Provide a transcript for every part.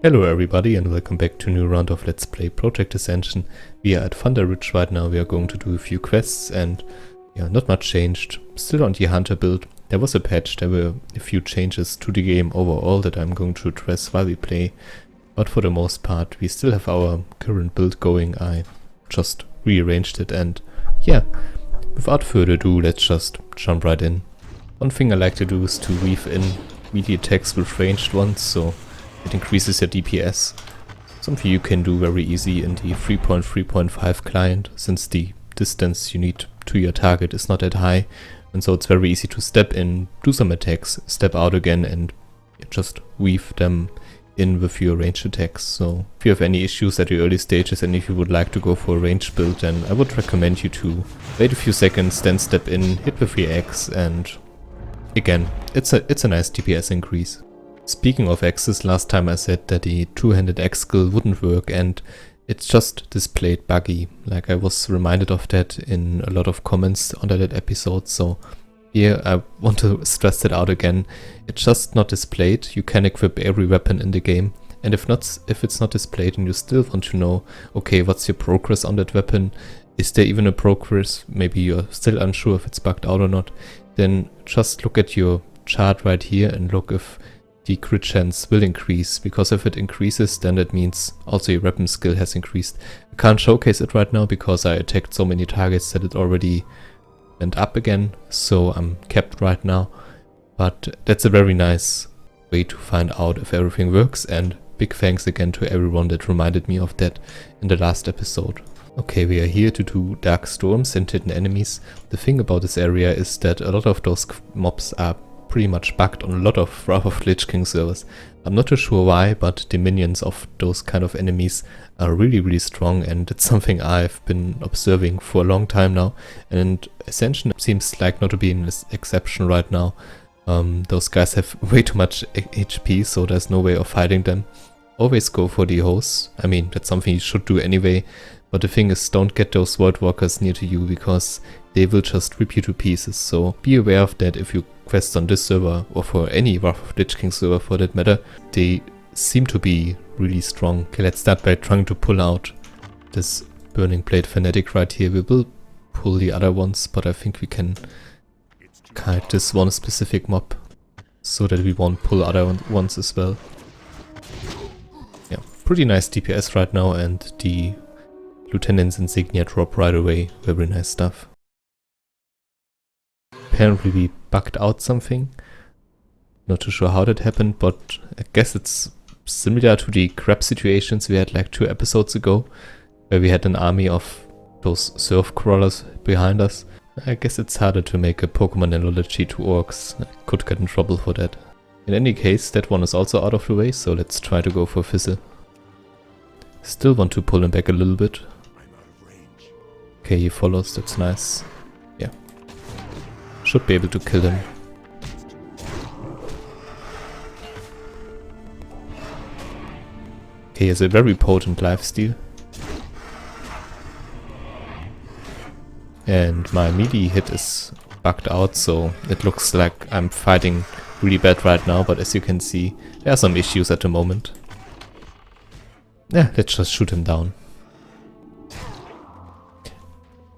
Hello everybody and welcome back to a new round of Let's Play Project Ascension. We are at Thunder Ridge right now. We are going to do a few quests and yeah, not much changed. Still on the Hunter build. There was a patch, there were a few changes to the game overall that I'm going to address while we play. But for the most part we still have our current build going. I just rearranged it and yeah, without further ado let's just jump right in. One thing I like to do is to weave in melee attacks with ranged ones, so it increases your DPS. Something you can do very easy in the 3.3.5 client, since the distance you need to your target is not that high, and so it's very easy to step in, do some attacks, step out again and just weave them in with your ranged attacks. So if you have any issues at the early stages and if you would like to go for a ranged build, then I would recommend you to wait a few seconds, then step in, hit with your axe, and again, it's a nice DPS increase. Speaking of axes, last time I said that the two-handed axe skill wouldn't work and it's just displayed buggy. Like I was reminded of that in a lot of comments under that episode, so here I want to stress that out again. It's just not displayed. You can equip every weapon in the game, and if it's not displayed and you still want to know, okay, what's your progress on that weapon? Is there even a progress? Maybe you're still unsure if it's bugged out or not. Then just look at your chart right here and look if the crit chance will increase, because if it increases then that means also your weapon skill has increased. I can't showcase it right now because I attacked so many targets that it already went up again, so I'm capped right now, but that's a very nice way to find out if everything works, and big thanks again to everyone that reminded me of that in the last episode. Okay, we are here to do dark storms and hidden enemies. The thing about this area is that a lot of those mobs are pretty much bugged on a lot of Wrath of Lich King servers. I'm not too sure why, but the minions of those kind of enemies are really strong, and it's something I've been observing for a long time now, and Ascension seems like not to be an exception right now. Those guys have way too much HP, so there's no way of fighting them. Always go for the hosts. I mean, that's something you should do anyway, but the thing is, don't get those Void Walkers near to you because they will just rip you to pieces, so be aware of that if you quest on this server, or for any Wrath of Lich King server for that matter. They seem to be really strong. Okay, let's start by trying to pull out this Burning Blade Fanatic right here. We will pull the other ones, but I think we can kite this one specific mob so that we won't pull other ones as well. Yeah, pretty nice DPS right now, and the Lieutenant's Insignia drop right away. Very nice stuff. Apparently we bugged out something. Not too sure how that happened, but I guess it's similar to the crab situations we had like 2 episodes ago, where we had an army of those surf crawlers behind us. I guess it's harder to make a Pokemon analogy to orcs. I could get in trouble for that. In any case, that one is also out of the way, so let's try to go for Fizzle. Still want to pull him back a little bit. Okay, he follows, that's nice. Yeah. Should be able to kill him. Okay, he has a very potent lifesteal. And my melee hit is bugged out, so it looks like I'm fighting really bad right now, but as you can see, there are some issues at the moment. Yeah, let's just shoot him down.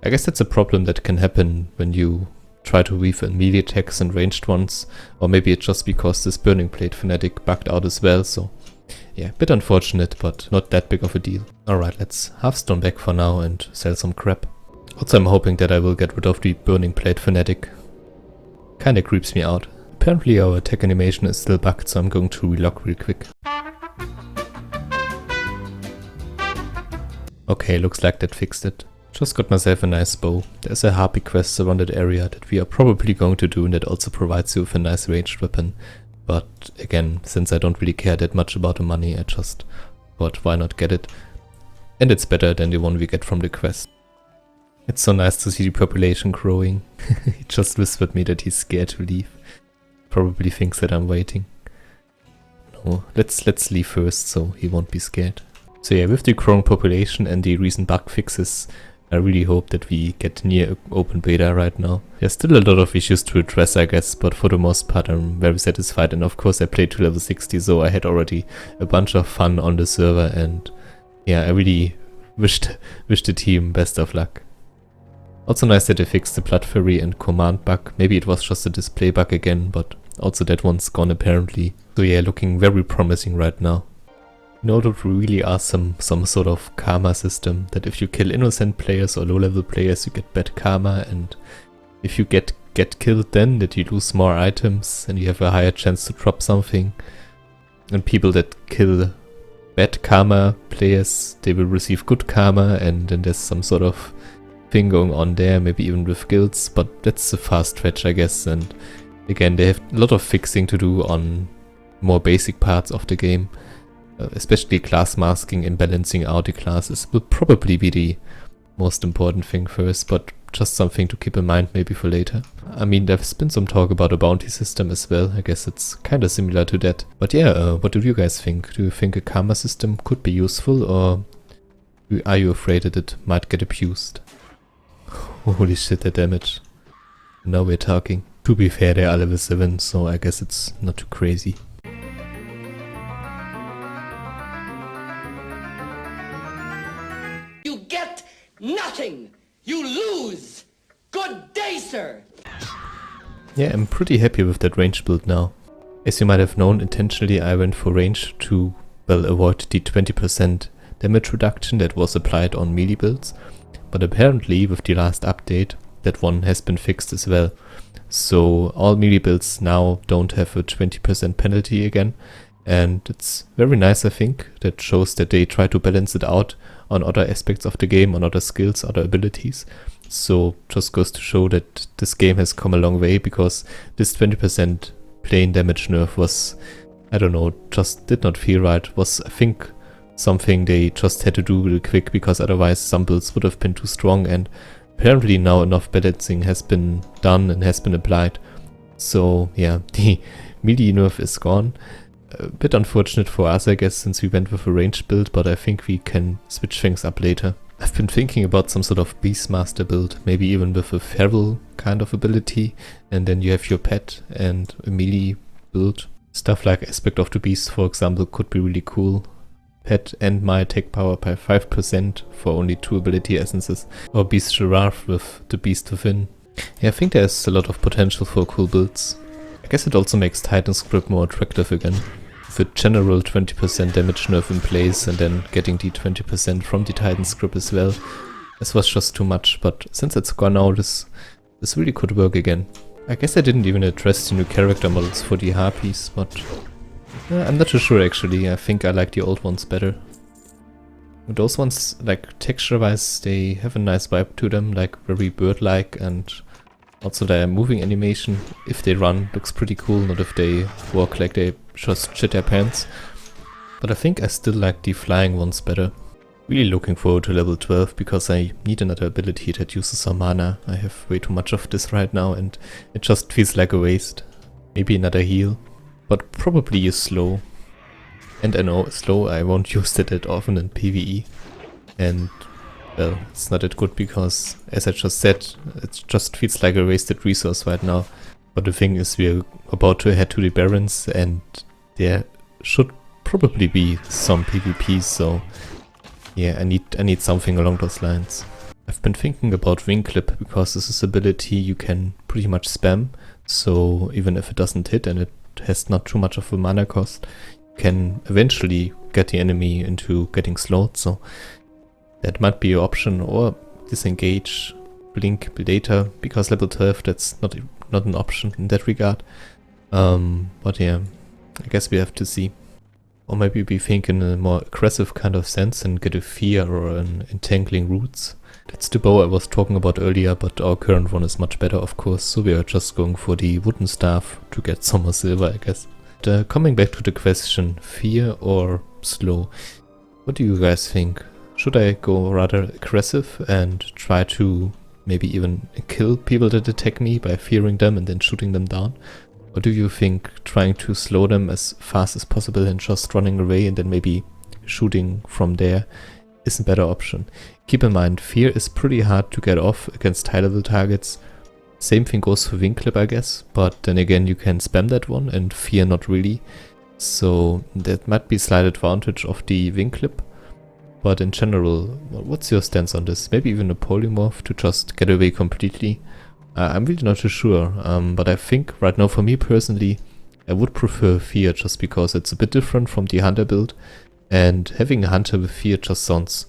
I guess that's a problem that can happen when you try to weave in melee attacks and ranged ones, or maybe it's just because this Burning Blade Fanatic bugged out as well, so yeah, bit unfortunate, but not that big of a deal. Alright, let's Hearthstone back for now and sell some crap. Also, I'm hoping that I will get rid of the Burning Blade Fanatic. Kinda creeps me out. Apparently our attack animation is still bugged, so I'm going to relog real quick. Okay, looks like that fixed it. Just got myself a nice bow. There's a Harpy quest around that area that we are probably going to do, and that also provides you with a nice ranged weapon. But again, since I don't really care that much about the money, I just thought why not get it. And it's better than the one we get from the quest. It's so nice to see the population growing. He just whispered me that he's scared to leave. Probably thinks that I'm waiting. No, let's leave first so he won't be scared. So yeah, with the growing population and the recent bug fixes, I really hope that we get near open beta right now. There's still a lot of issues to address, I guess, but for the most part I'm very satisfied. And of course I played to level 60, so I had already a bunch of fun on the server, and yeah, I really wish the team best of luck. Also nice that they fixed the blood fury and command bug. Maybe it was just a display bug again, but also that one's gone apparently. So yeah, looking very promising right now. In order to really ask some sort of karma system, that if you kill innocent players or low level players you get bad karma, and if you get killed then that you lose more items and you have a higher chance to drop something. And people that kill bad karma players, they will receive good karma, and then there's some sort of thing going on there, maybe even with guilds, but that's a fast stretch I guess. And again, they have a lot of fixing to do on more basic parts of the game. Especially class masking and balancing out the classes will probably be the most important thing first, but just something to keep in mind maybe for later. I mean, there's been some talk about a bounty system as well. I guess it's kind of similar to that. But yeah, what do you guys think? Do you think a karma system could be useful, or are you afraid that it might get abused? Holy shit, that damage. Now we're talking. To be fair, they are level 7, so I guess it's not too crazy. Nothing! You lose! Good day, sir! Yeah, I'm pretty happy with that range build now. As you might have known, intentionally I went for range to, well, avoid the 20% damage reduction that was applied on melee builds. But apparently with the last update, that one has been fixed as well. So all melee builds now don't have a 20% penalty again. And it's very nice, I think. That shows that they try to balance it out on other aspects of the game, on other skills, other abilities. So just goes to show that this game has come a long way, because this 20% plain damage nerf was, I don't know, just did not feel right. Was, I think, something they just had to do real quick, because otherwise some builds would have been too strong, and apparently now enough balancing has been done and has been applied. So yeah, the melee nerf is gone. A bit unfortunate for us, I guess, since we went with a ranged build, but I think we can switch things up later. I've been thinking about some sort of Beastmaster build, maybe even with a feral kind of ability, and then you have your pet and a melee build. Stuff like Aspect of the Beast, for example, could be really cool. Pet and my attack power by 5% for only 2 ability essences, or Beast Giraffe with the Beast Within. Yeah, I think there's a lot of potential for cool builds. I guess it also makes Titan's Grip more attractive again. With a general 20% damage nerf in place, and then getting the 20% from the Titan's Grip as well. This was just too much, but since it's gone now, this really could work again. I guess I didn't even address the new character models for the Harpies, but I'm not too sure actually. I think I like the old ones better. Those ones, like texture-wise, they have a nice vibe to them, like very bird-like, and also their moving animation, if they run, looks pretty cool, not if they walk like they just shit their pants. But I think I still like the flying ones better. Really looking forward to level 12, because I need another ability that uses some mana. I have way too much of this right now, and it just feels like a waste. Maybe another heal, but probably a slow. And I know slow, I won't use it that often in PvE. And well, it's not that good, because, as I just said, it just feels like a wasted resource right now. But the thing is, we're about to head to the Barrens, and there should probably be some PvP, so yeah, I need something along those lines. I've been thinking about Wing Clip, because this is an ability you can pretty much spam, so even if it doesn't hit and it has not too much of a mana cost, you can eventually get the enemy into getting slowed, so that might be an option. Or disengage, blink later, because level 12 that's not an option in that regard. But yeah, I guess we have to see. Or maybe we think in a more aggressive kind of sense and get a fear or an entangling roots. That's the bow I was talking about earlier, but our current one is much better, of course, so we are just going for the wooden staff to get some more silver, I guess. Coming back to the question, fear or slow, what do you guys think? Should I go rather aggressive and try to maybe even kill people that attack me by fearing them and then shooting them down? Or do you think trying to slow them as fast as possible and just running away and then maybe shooting from there is a better option. Keep in mind, Fear is pretty hard to get off against high level targets. Same thing goes for Wing Clip, I guess, but then again you can spam that one and Fear not really. So that might be a slight advantage of the Wing Clip. But in general, what's your stance on this? Maybe even a polymorph to just get away completely? I'm really not too sure, but I think right now for me personally, I would prefer Fear just because it's a bit different from the Hunter build. And having a Hunter with Fear just sounds,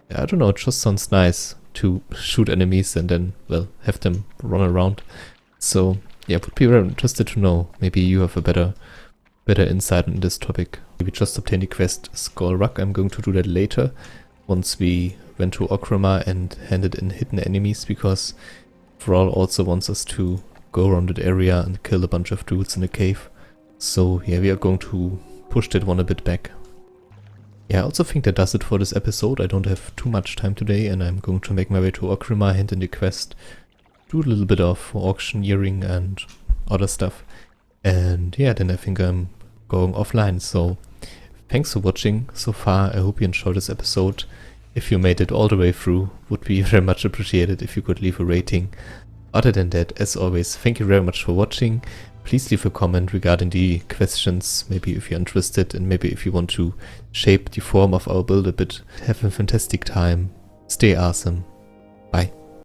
I don't know, it just sounds nice to shoot enemies and then, well, have them run around. So yeah, would be very interested to know. Maybe you have a better insight on this topic. We just obtained the quest Skull Rock. I'm going to do that later, once we went to Okrama and handed in hidden enemies, because Thrall also wants us to go around that area and kill a bunch of dudes in the cave. So yeah, we are going to push that one a bit back. Yeah, I also think that does it for this episode. I don't have too much time today, and I'm going to make my way to Okrama, hand in the quest, do a little bit of auctioneering and other stuff. And yeah, then I think I'm going offline. So thanks for watching so far. I hope you enjoyed this episode. If you made it all the way through, would be very much appreciated if you could leave a rating. Other than that, as always, thank you very much for watching. Please leave a comment regarding the questions, maybe if you're interested, and maybe if you want to shape the form of our build a bit. Have a fantastic time. Stay awesome. Bye.